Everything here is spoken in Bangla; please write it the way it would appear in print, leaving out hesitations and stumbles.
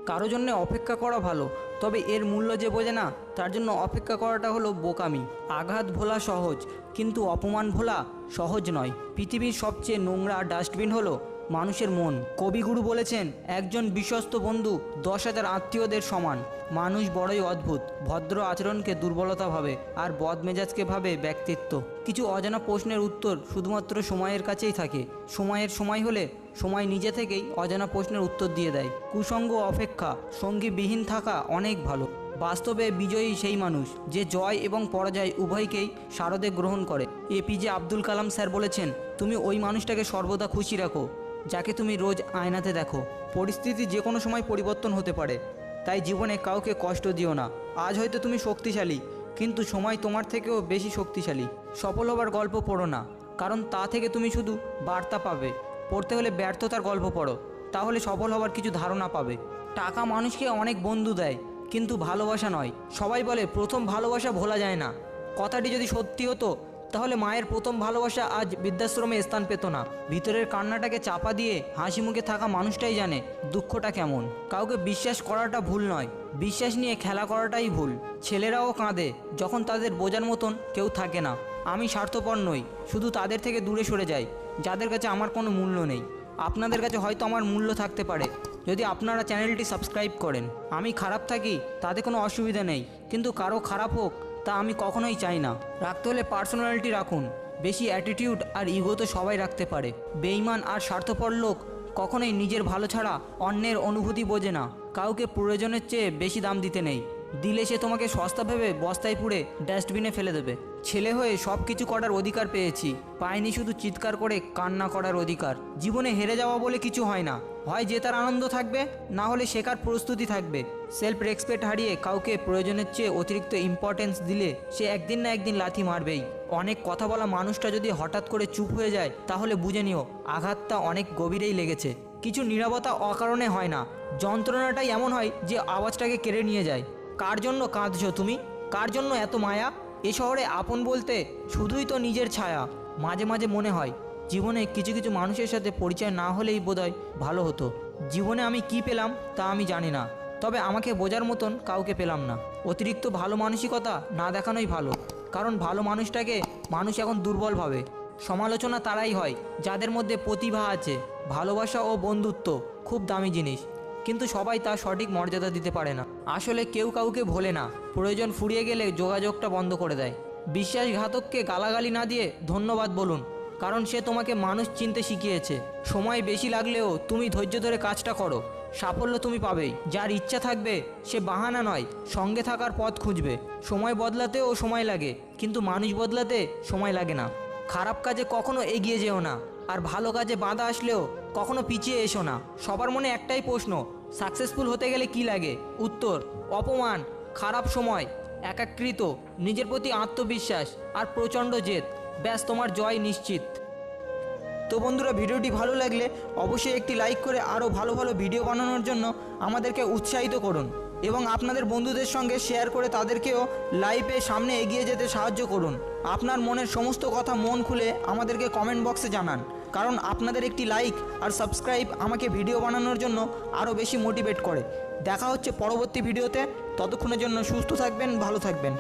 কারো জন্য অপেক্ষা করা ভালো, তবে এর মূল্য যে বোঝে না তার জন্য অপেক্ষা করাটা হলো বোকামি। আঘাত ভোলা সহজ, কিন্তু অপমান ভোলা সহজ নয়। পৃথিবীর সবচেয়ে নোংরা ডাস্টবিন হলো মানুষের মন। কবিগুরু বলেছেন, একজন বিশ্বস্ত বন্ধু 10,000 আত্মীয়দের সমান। মানুষ বড়ই অদ্ভুত, ভদ্র আচরণকে দুর্বলতা ভাবে আর বদমেজাজকে ভাবে ব্যক্তিত্ব। কিছু অজানা প্রশ্নের উত্তর শুধুমাত্র সময়ের কাছেই থাকে। সময়ের সময় হলে সময় নিজে থেকেই অজানা প্রশ্নের উত্তর দিয়ে দেয়। কুসঙ্গ অপেক্ষা সঙ্গীবিহীন থাকা অনেক ভালো। বাস্তবে বিজয়ী সেই মানুষ যে জয় এবং পরাজয় উভয়কেই সারদে গ্রহণ করে। এপিজে আব্দুল কালাম স্যার বলেছেন, তুমি ওই মানুষটাকে সর্বদা খুশি রাখো যাকে তুমি রোজ আয়নাতে দেখো। পরিস্থিতি যে কোনো সময় পরিবর্তন হতে পারে, তাই জীবনে কাউকে কষ্ট দিও না। আজ হয়তো তুমি শক্তিশালী, কিন্তু সময় তোমার থেকেও বেশি শক্তিশালী। সফল হবার গল্প পড়ো না, কারণ তা থেকে তুমি শুধু বার্তা পাবে। পড়তে হলে ব্যর্থতার গল্প পড়ো, তাহলে সফল হবার কিছু ধারণা পাবে। টাকা মানুষকে অনেক বন্ধু দেয়, কিন্তু ভালোবাসা নয়। সবাই বলে প্রথম ভালোবাসা ভোলা যায় না। কথাটি যদি সত্যি হতো, তাহলে মায়ের প্রথম ভালোবাসা আজ বৃদ্ধাশ্রমে স্থান পেত না। ভিতরের কান্নাটাকে চাপা দিয়ে হাসি মুখে থাকা মানুষটাই জানে দুঃখটা কেমন। কাউকে বিশ্বাস করাটা ভুল নয়, বিশ্বাস নিয়ে খেলা করাটাই ভুল। ছেলেরাও কাঁদে যখন তাদের বোঝার মতন কেউ থাকে না। আমি স্বার্থপর নই, শুধু তাদের থেকে দূরে সরে যাই যাদের কাছে আমার কোনো মূল্য নেই। আপনাদের কাছে হয়তো আমার মূল্য থাকতে পারে যদি আপনারা চ্যানেলটি সাবস্ক্রাইব করেন। আমি খারাপ থাকি তাতে কোনো অসুবিধা নেই, কিন্তু কারো খারাপ হোক তা আমি কখনোই চাই না। রাখতে হলে পার্সোনালিটি রাখুন, বেশি অ্যাটিটিউড আর ইগো তো সবাই রাখতে পারে। বেঈমান আর স্বার্থপর লোক কখনোই নিজের ভালো ছাড়া অন্যের অনুভূতি বোঝে না। কাউকে প্রয়োজনের চেয়ে বেশি দাম দিতে নেই, দিলে সে তোমাকে সস্তা ভেবে বস্তায় পুড়ে ডাস্টবিনে ফেলে দেবে। ছেলে হয়ে সব কিছু করার অধিকার পেয়েছি, পাইনি শুধু চিৎকার করে কান্না করার অধিকার। জীবনে হেরে যাওয়া বলে কিছু হয় না, হয় জেতার আনন্দ থাকবে, না হলে শেখার প্রস্তুতি থাকবে। সেলফ রেসপেক্ট হারিয়ে কাউকে প্রয়োজনের চেয়ে অতিরিক্ত ইম্পর্টেন্স দিলে সে একদিন না একদিন লাথি মারবেই। অনেক কথা বলা মানুষটা যদি হঠাৎ করে চুপ হয়ে যায়, তাহলে বুঝে নিও আঘাতটা অনেক গভীরেই লেগেছে। কিছু নীরবতা অকারণে হয় না, যন্ত্রণাটাই এমন হয় যে আওয়াজটাকে কেড়ে নিয়ে যায়। কার জন্য কাঁদছো তুমি? কার জন্য এত মায়া? এ শহরে আপন বলতে শুধুই তো নিজের ছায়া। মাঝে মাঝে মনে হয় জীবনে কিছু কিছু মানুষের সাথে পরিচয় না হলেই বোধহয় ভালো হতো। জীবনে আমি কি পেলাম তা আমি জানি না, তবে আমাকে বোঝার মতন কাউকে পেলাম না। অতিরিক্ত ভালো মানসিকতা না দেখানোই ভালো, কারণ ভালো মানুষটাকে মানুষ এখন দুর্বল ভাবে। সমালোচনা তারাই হয় যাদের মধ্যে প্রতিভা আছে। ভালোবাসা ও বন্ধুত্ব খুব দামি জিনিস, কিন্তু সবাই তার সঠিক মর্যাদা দিতে পারে না। আসলে কেউ কাউকে ভোলে না, প্রয়োজন ফুরিয়ে গেলে যোগাযোগটা বন্ধ করে দেয়। বিশ্বাসঘাতককে গালাগালি না দিয়ে ধন্যবাদ বলুন, কারণ সে তোমাকে মানুষ চিনতে শিখিয়েছে। সময় বেশি লাগলেও তুমি ধৈর্য ধরে কাজটা করো, সাফল্য তুমি পাবেই। যার ইচ্ছা থাকবে সে বাহানা নয়, সঙ্গে থাকার পথ খুঁজবে। সময় বদলাতেও সময় লাগে, কিন্তু মানুষ বদলাতে সময় লাগে না। খারাপ কাজে কখনো এগিয়ে যেও না, আর ভালো কাজে বাধা আসলেও কখনো পিছিয়ে এসো না। সবার মনে একটাই প্রশ্ন, সাকসেসফুল হতে গেলে কি লাগে? উত্তর, অপমান, খারাপ সময়, একাকৃত, নিজের প্রতি আত্মবিশ্বাস আর প্রচণ্ড জেদ। ব্যাস, তোমার জয় নিশ্চিত। তো বন্ধুরা, ভিডিওটি ভালো লাগলে অবশ্যই একটি লাইক করে আরও ভালো ভালো ভিডিও বানানোর জন্য আমাদেরকে উৎসাহিত করুন, এবং আপনাদের বন্ধুদের সঙ্গে শেয়ার করে তাদেরকেও লাইভে সামনে এগিয়ে যেতে সাহায্য করুন। আপনার মনের সমস্ত কথা মন খুলে আমাদেরকে কমেন্ট বক্সে জানান, কারণ আপনাদের একটি লাইক আর সাবস্ক্রাইব আমাকে ভিডিও বানানোর জন্য আরও বেশি মোটিভেট করে। দেখা হচ্ছে পরবর্তী ভিডিওতে, ততক্ষণের জন্য সুস্থ থাকবেন, ভালো থাকবেন।